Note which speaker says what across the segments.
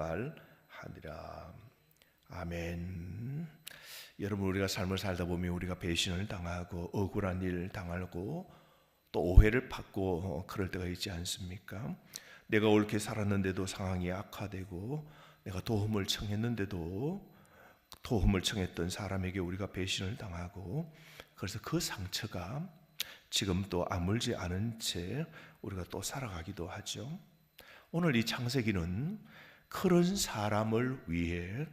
Speaker 1: 말하니라. 아멘. 여러분, 우리가 삶을 살다 보면 우리가 배신을 당하고 억울한 일 당하고 또 오해를 받고 그럴 때가 있지 않습니까? 내가 옳게 살았는데도 상황이 악화되고 내가 도움을 청했는데도 도움을 청했던 사람에게 우리가 배신을 당하고, 그래서 그 상처가 지금 또 아물지 않은 채 우리가 또 살아가기도 하죠. 오늘 이 창세기는 그런 사람을 위해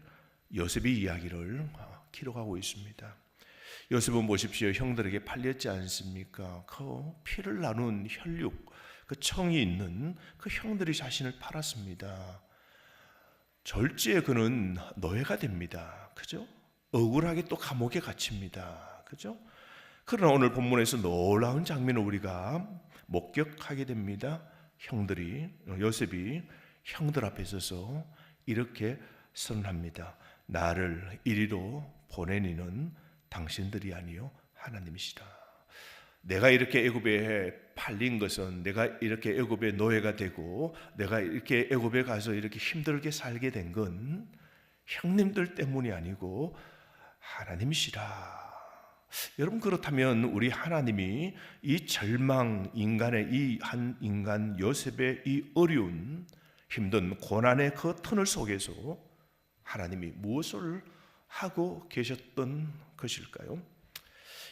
Speaker 1: 요셉의 이야기를 기록하고 있습니다. 요셉은 보십시오. 형들에게 팔렸지 않습니까? 그 피를 나눈 혈육, 그 청이 있는 그 형들이 자신을 팔았습니다. 절제에 그는 노예가 됩니다. 그죠? 억울하게 또 감옥에 갇힙니다. 그죠? 그러나 오늘 본문에서 놀라운 장면을 우리가 목격하게 됩니다. 요셉이 형들 앞에 서서 이렇게 선언합니다. 나를 이리로 보낸 이는 당신들이 아니요 하나님이시라. 내가 이렇게 애굽에 팔린 것은, 내가 이렇게 애굽의 노예가 되고 내가 이렇게 애굽에 가서 이렇게 힘들게 살게 된 건 형님들 때문이 아니고 하나님이시라. 여러분, 그렇다면 우리 하나님이 이 절망 인간의, 이 한 인간 요셉의 이 어려운 힘든 고난의 그 터널 속에서 하나님이 무엇을 하고 계셨던 것일까요?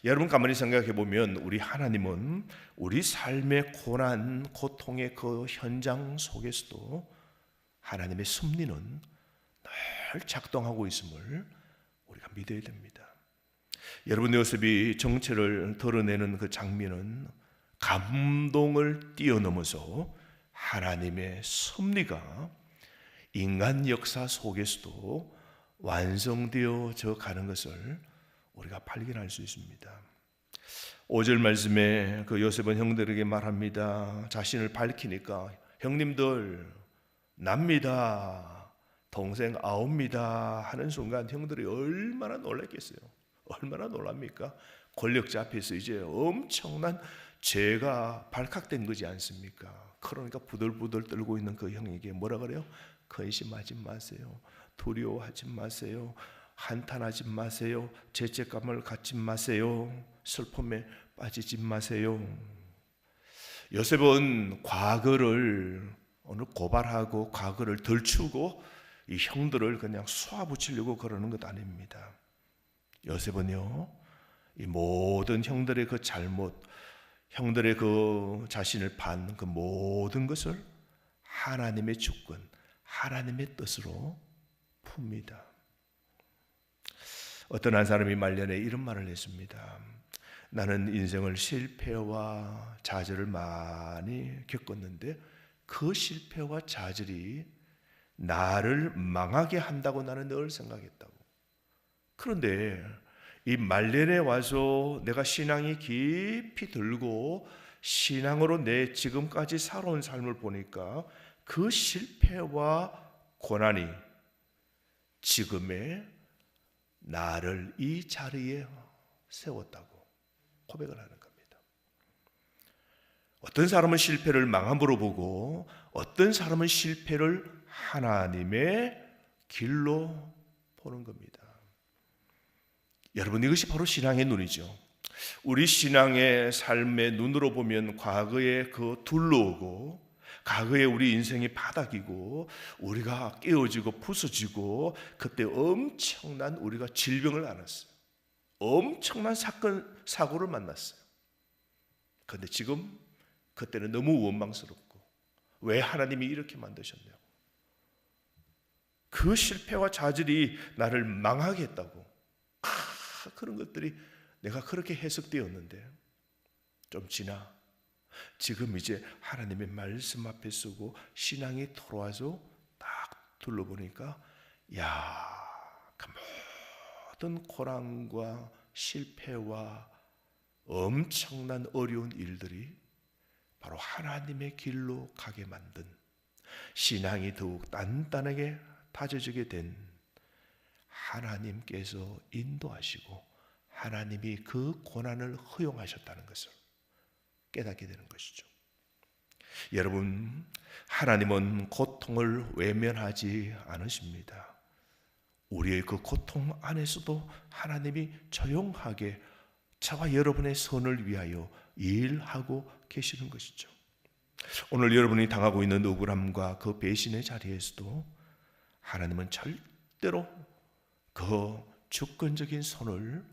Speaker 1: 여러분, 가만히 생각해 보면 우리 하나님은 우리 삶의 고난, 고통의 그 현장 속에서도 하나님의 섭리는 늘 작동하고 있음을 우리가 믿어야 됩니다. 여러분, 요셉이 정체를 드러내는 그 장면은 감동을 뛰어넘어서 하나님의 섭리가 인간 역사 속에서도 완성되어져 가는 것을 우리가 발견할 수 있습니다. 5절 말씀에 그 요셉은 형들에게 말합니다. 자신을 밝히니까 형님들 납니다, 동생 아옵니다 하는 순간 형들이 얼마나 놀랐겠어요. 얼마나 놀랍니까? 권력자 앞에서 이제 엄청난 죄가 발각된 거지 않습니까? 그러니까 부들부들 떨고 있는 그 형에게 뭐라 그래요? 근심하지 마세요, 두려워하지 마세요, 한탄하지 마세요, 죄책감을 갖지 마세요, 슬픔에 빠지지 마세요. 요셉은 과거를 오늘 고발하고 과거를 덜추고 이 형들을 그냥 쏘아붙이려고 그러는 것 아닙니다. 요셉은요, 이 모든 형들의 그 잘못, 형들의 그 자신을 판 그 모든 것을 하나님의 주권, 하나님의 뜻으로 풉니다. 어떤 한 사람이 말년에 이런 말을 했습니다. 나는 인생을 실패와 좌절을 많이 겪었는데 그 실패와 좌절이 나를 망하게 한다고 나는 늘 생각했다고. 그런데 이 말년에 와서 내가 신앙이 깊이 들고 신앙으로 내 지금까지 살아온 삶을 보니까 그 실패와 고난이 지금의 나를 이 자리에 세웠다고 고백을 하는 겁니다. 어떤 사람은 실패를 망함으로 보고 어떤 사람은 실패를 하나님의 길로 보는 겁니다. 여러분, 이것이 바로 신앙의 눈이죠. 우리 신앙의 삶의 눈으로 보면 과거에 그 둘러오고 과거에 우리 인생이 바닥이고 우리가 깨어지고 부서지고 그때 엄청난 우리가 질병을 안았어요. 엄청난 사건 사고를 만났어요. 그런데 지금 그때는 너무 원망스럽고 왜 하나님이 이렇게 만드셨냐고, 그 실패와 좌절이 나를 망하게 했다고, 그런 것들이 내가 그렇게 해석되었는데 좀 지나 지금 이제 하나님의 말씀 앞에 서고 신앙이 돌아와서 딱 둘러보니까 그 모든 고난과 실패와 엄청난 어려운 일들이 바로 하나님의 길로 가게 만든, 신앙이 더욱 단단하게 다져지게 된 하나님께서 인도하시고 하나님이 그 고난을 허용하셨다는 것을 깨닫게 되는 것이죠. 여러분, 하나님은 고통을 외면하지 않으십니다. 우리의 그 고통 안에서도 하나님이 조용하게 저와 여러분의 선을 위하여 일하고 계시는 것이죠. 오늘 여러분이 당하고 있는 억울함과 그 배신의 자리에서도 하나님은 절대로 그 주권적인 손을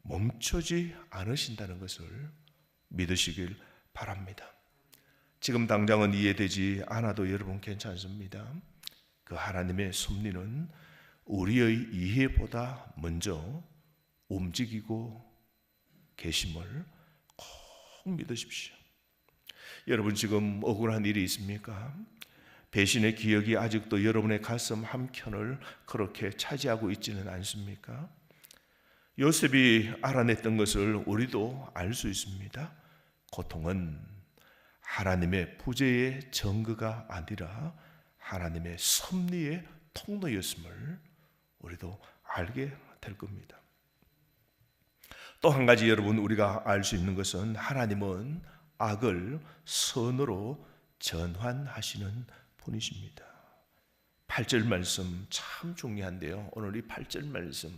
Speaker 1: 멈추지 않으신다는 것을 믿으시길 바랍니다. 지금 당장은 이해되지 않아도 여러분 괜찮습니다. 그 하나님의 섭리는 우리의 이해보다 먼저 움직이고 계심을 꼭 믿으십시오. 여러분, 지금 억울한 일이 있습니까? 배신의 기억이 아직도 여러분의 가슴 한켠을 그렇게 차지하고 있지는 않습니까? 요셉이 알아냈던 것을 우리도 알 수 있습니다. 고통은 하나님의 부재의 증거가 아니라 하나님의 섭리의 통로였음을 우리도 알게 될 겁니다. 또 한 가지 여러분, 우리가 알 수 있는 것은 하나님은 악을 선으로 전환하시는 분이십니다. 8절 말씀 참 중요한데요. 오늘 이 8절 말씀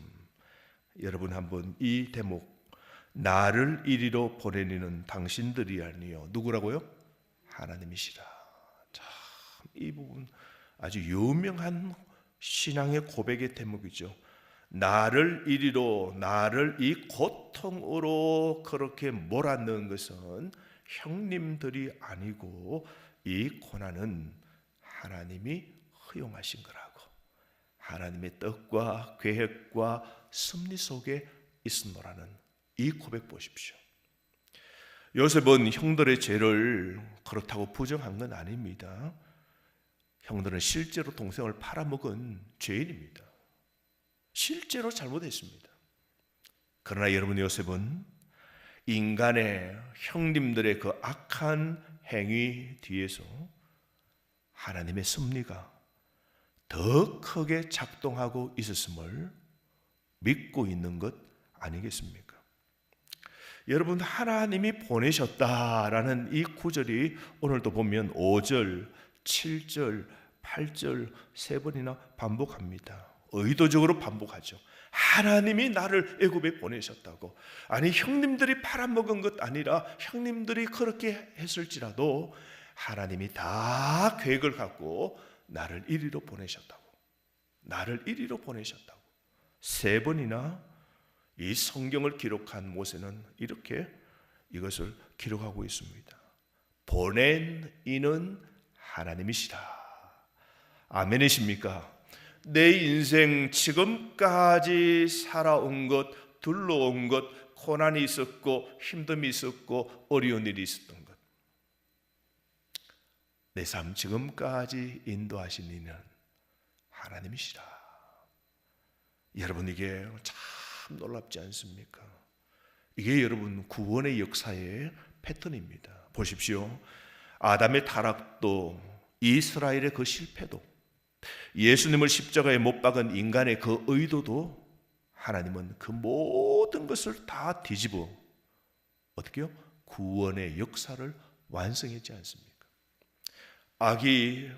Speaker 1: 여러분 한번 이 대목, 나를 이리로 보내리는 당신들이 아니요 누구라고요? 하나님이시라. 참 이 부분 아주 유명한 신앙의 고백의 대목이죠. 나를 이리로, 나를 이 고통으로 그렇게 몰아넣은 것은 형님들이 아니고 이 고난은 하나님이 허용하신 거라고. 하나님의 뜻과 계획과 섭리 속에 있었노라는 이 고백 보십시오. 요셉은 형들의 죄를 그렇다고 부정한 건 아닙니다. 형들은 실제로 동생을 팔아먹은 죄인입니다. 실제로 잘못했습니다. 그러나 여러분, 요셉은 인간의 형님들의 그 악한 행위 뒤에서 하나님의 섭리가 더 크게 작동하고 있었음을 믿고 있는 것 아니겠습니까? 여러분, 하나님이 보내셨다라는 이 구절이 오늘도 보면 5절, 7절, 8절 세 번이나 반복합니다. 의도적으로 반복하죠. 하나님이 나를 애굽에 보내셨다고. 아니, 형님들이 팔아먹은 것 아니라 형님들이 그렇게 했을지라도 하나님이 다 계획을 갖고 나를 이리로 보내셨다고. 나를 이리로 보내셨다고. 세 번이나 이 성경을 기록한 모세는 이렇게 이것을 기록하고 있습니다. 보낸 이는 하나님이시라. 아멘이십니까? 내 인생 지금까지 살아온 것, 둘러온 것, 고난이 있었고 힘듦이 있었고 어려운 일이 있었던 것, 내 삶 지금까지 인도하신 이는 하나님이시라. 여러분, 이게 참 놀랍지 않습니까? 이게 여러분 구원의 역사의 패턴입니다. 보십시오. 아담의 타락도 이스라엘의 그 실패도, 예수님을 십자가에 못 박은 인간의 그 의도도 하나님은 그 모든 것을 다 뒤집어 어떻게요? 구원의 역사를 완성했지 않습니까? 악이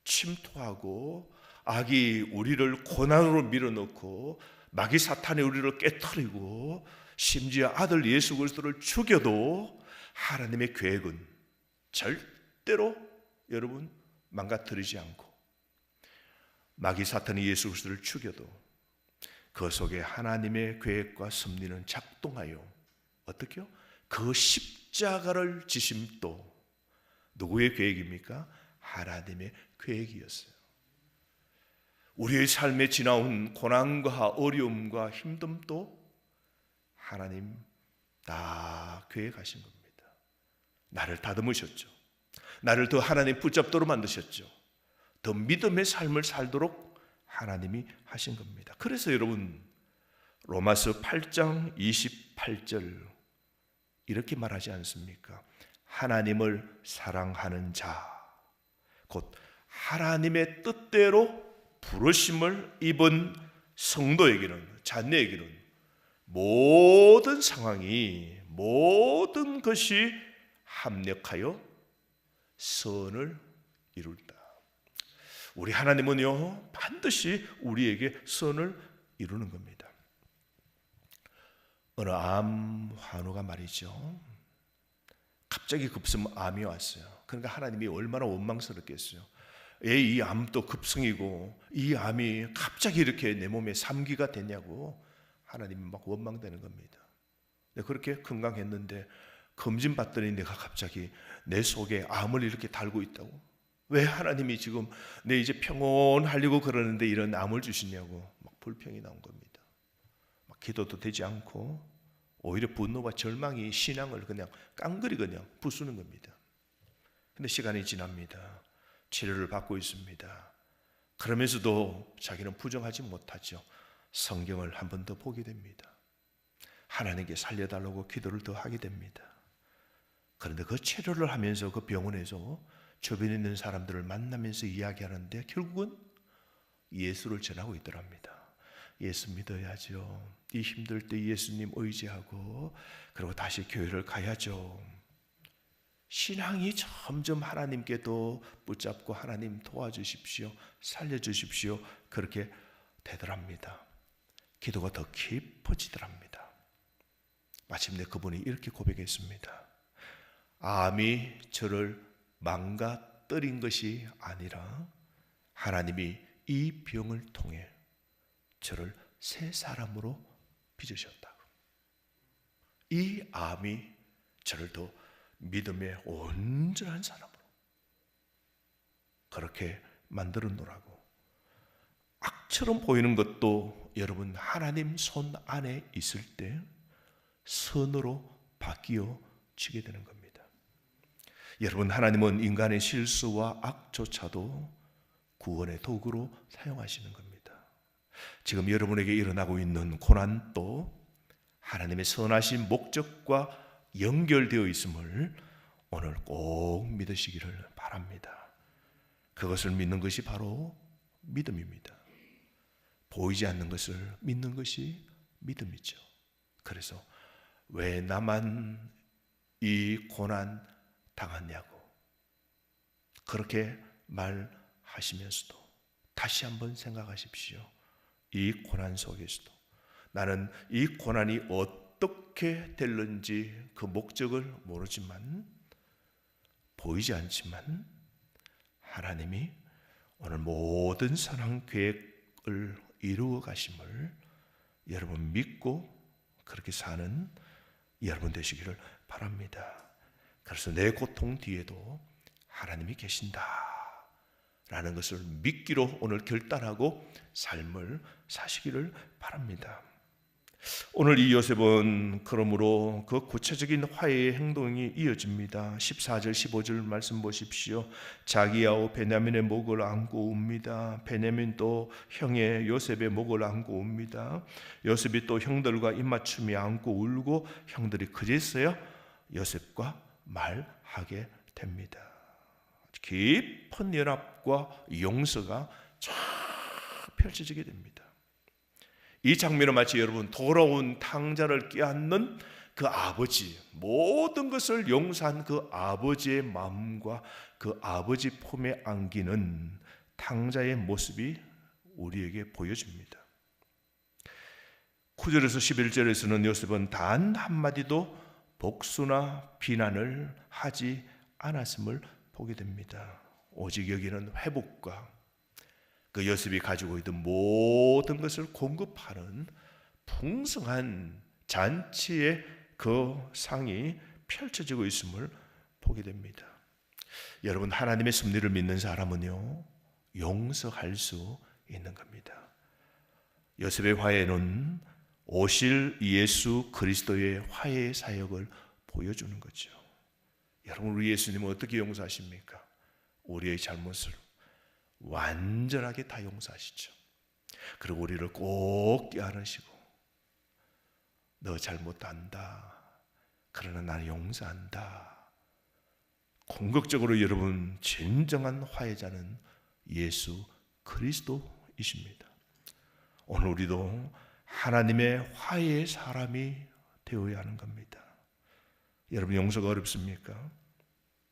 Speaker 1: 침투하고 악이 우리를 고난으로 밀어넣고 마귀 사탄이 우리를 깨트리고 심지어 아들 예수 그리스도를 죽여도 하나님의 계획은 절대로 여러분 망가뜨리지 않고, 마귀 사탄이 예수 그리스도를 죽여도 그 속에 하나님의 계획과 섭리는 작동하여 어떻게요? 그 십자가를 지심도 누구의 계획입니까? 하나님의 계획이었어요. 우리의 삶에 지나온 고난과 어려움과 힘듦도 하나님 다 계획하신 겁니다. 나를 다듬으셨죠. 나를 더 하나님 붙잡도록 만드셨죠. 더 믿음의 삶을 살도록 하나님이 하신 겁니다. 그래서 여러분, 로마서 8장 28절 이렇게 말하지 않습니까? 하나님을 사랑하는 자, 곧 하나님의 뜻대로 부르심을 입은 성도에게는, 자녀에게는 모든 상황이, 모든 것이 합력하여 선을 이룰다. 우리 하나님은요, 반드시 우리에게 선을 이루는 겁니다. 어느 암 환우가 말이죠, 갑자기 급성 암이 왔어요. 그러니까 하나님이 얼마나 원망스럽겠어요. 이 암도 급성이고 이 암이 갑자기 이렇게 내 몸에 3기가 됐냐고 하나님이 막 원망되는 겁니다. 그렇게 건강했는데 검진 받더니 내가 갑자기 내 속에 암을 이렇게 달고 있다고. 왜 하나님이 지금 내 이제 평온하려고 그러는데 이런 암을 주시냐고 막 불평이 나온 겁니다. 막 기도도 되지 않고 오히려 분노와 절망이 신앙을 그냥 깡그리 그냥 부수는 겁니다. 근데 시간이 지납니다. 치료를 받고 있습니다. 그러면서도 자기는 부정하지 못하죠. 성경을 한 번 더 보게 됩니다. 하나님께 살려달라고 기도를 더 하게 됩니다. 그런데 그 치료를 하면서 그 병원에서 주변에 있는 사람들을 만나면서 이야기하는데 결국은 예수를 전하고 있더랍니다. 예수 믿어야죠. 이 힘들 때 예수님 의지하고 그리고 다시 교회를 가야죠. 신앙이 점점 하나님께 더 붙잡고 하나님 도와주십시오, 살려주십시오, 그렇게 되더랍니다. 기도가 더 깊어지더랍니다. 마침내 그분이 이렇게 고백했습니다. 암이 저를 망가뜨린 것이 아니라 하나님이 이 병을 통해 저를 새 사람으로 빚으셨다. 이 암이 저를 더 믿음의 온전한 사람으로 그렇게 만들어 놓으라고. 악처럼 보이는 것도 여러분 하나님 손 안에 있을 때 선으로 바뀌어지게 되는 겁니다. 여러분, 하나님은 인간의 실수와 악조차도 구원의 도구로 사용하시는 겁니다. 지금 여러분에게 일어나고 있는 고난도 하나님의 선하신 목적과 연결되어 있음을 오늘 꼭 믿으시기를 바랍니다. 그것을 믿는 것이 바로 믿음입니다. 보이지 않는 것을 믿는 것이 믿음이죠. 그래서 왜 나만 이 고난 당하냐고 그렇게 말하시면서도 다시 한번 생각하십시오. 이 고난 속에서도 나는 이 고난이 어떻게 될는지 그 목적을 모르지만, 보이지 않지만 하나님이 오늘 모든 선한 계획을 이루어 가심을 여러분 믿고 그렇게 사는 여러분 되시기를 바랍니다. 그래서 내 고통 뒤에도 하나님이 계신다 라는 것을 믿기로 오늘 결단하고 삶을 사시기를 바랍니다. 오늘 이 요셉은 그러므로 그 구체적인 화해의 행동이 이어집니다. 14절 15절 말씀 보십시오. 자기 아우 베냐민의 목을 안고 웁니다. 베냐민도 형의 요셉의 목을 안고 웁니다. 요셉이 또 형들과 입맞춤이 안고 울고 형들이 그제서야 요셉과 말하게 됩니다. 깊은 연합과 용서가 쫙 펼쳐지게 됩니다. 이 장면은 마치 여러분 돌아온 탕자를 껴안는 그 아버지, 모든 것을 용서한 그 아버지의 마음과 그 아버지 품에 안기는 탕자의 모습이 우리에게 보여집니다. 9절에서 11절에서는 요셉은 단 한마디도 복수나 비난을 하지 않았음을 보게 됩니다. 오직 여기는 회복과 그 요셉이 가지고 있던 모든 것을 공급하는 풍성한 잔치의 그 상이 펼쳐지고 있음을 보게 됩니다. 여러분, 하나님의 섭리를 믿는 사람은요, 용서할 수 있는 겁니다. 요셉의 화해는 오실 예수 그리스도의 화해의 사역을 보여주는 거죠. 여러분, 우리 예수님은 어떻게 용서하십니까? 우리의 잘못을 완전하게 다 용서하시죠. 그리고 우리를 꼭 껴안으시고 너 잘못 안다, 그러나 나는 용서한다. 궁극적으로 여러분 진정한 화해자는 예수 그리스도이십니다. 오늘 우리도 하나님의 화해의 사람이 되어야 하는 겁니다. 여러분, 용서가 어렵습니까?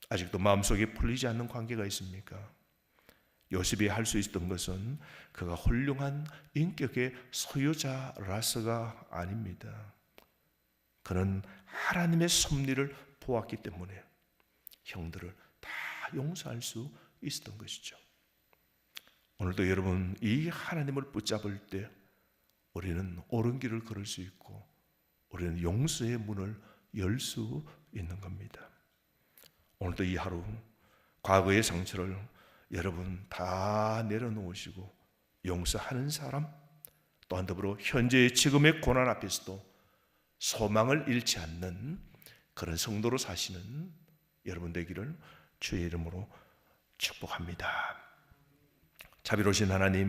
Speaker 1: 아직도 마음속에 풀리지 않는 관계가 있습니까? 요셉이 할 수 있었던 것은 그가 훌륭한 인격의 소유자라서가 아닙니다. 그는 하나님의 섭리를 보았기 때문에 형들을 다 용서할 수 있었던 것이죠. 오늘도 여러분, 이 하나님을 붙잡을 때 우리는 옳은 길을 걸을 수 있고 우리는 용서의 문을 열 수 있는 겁니다. 오늘도 이 하루 과거의 상처를 여러분 다 내려놓으시고 용서하는 사람, 또한 더불어 현재의 지금의 고난 앞에서도 소망을 잃지 않는 그런 성도로 사시는 여러분 되기를 주의 이름으로 축복합니다. 자비로우신 하나님,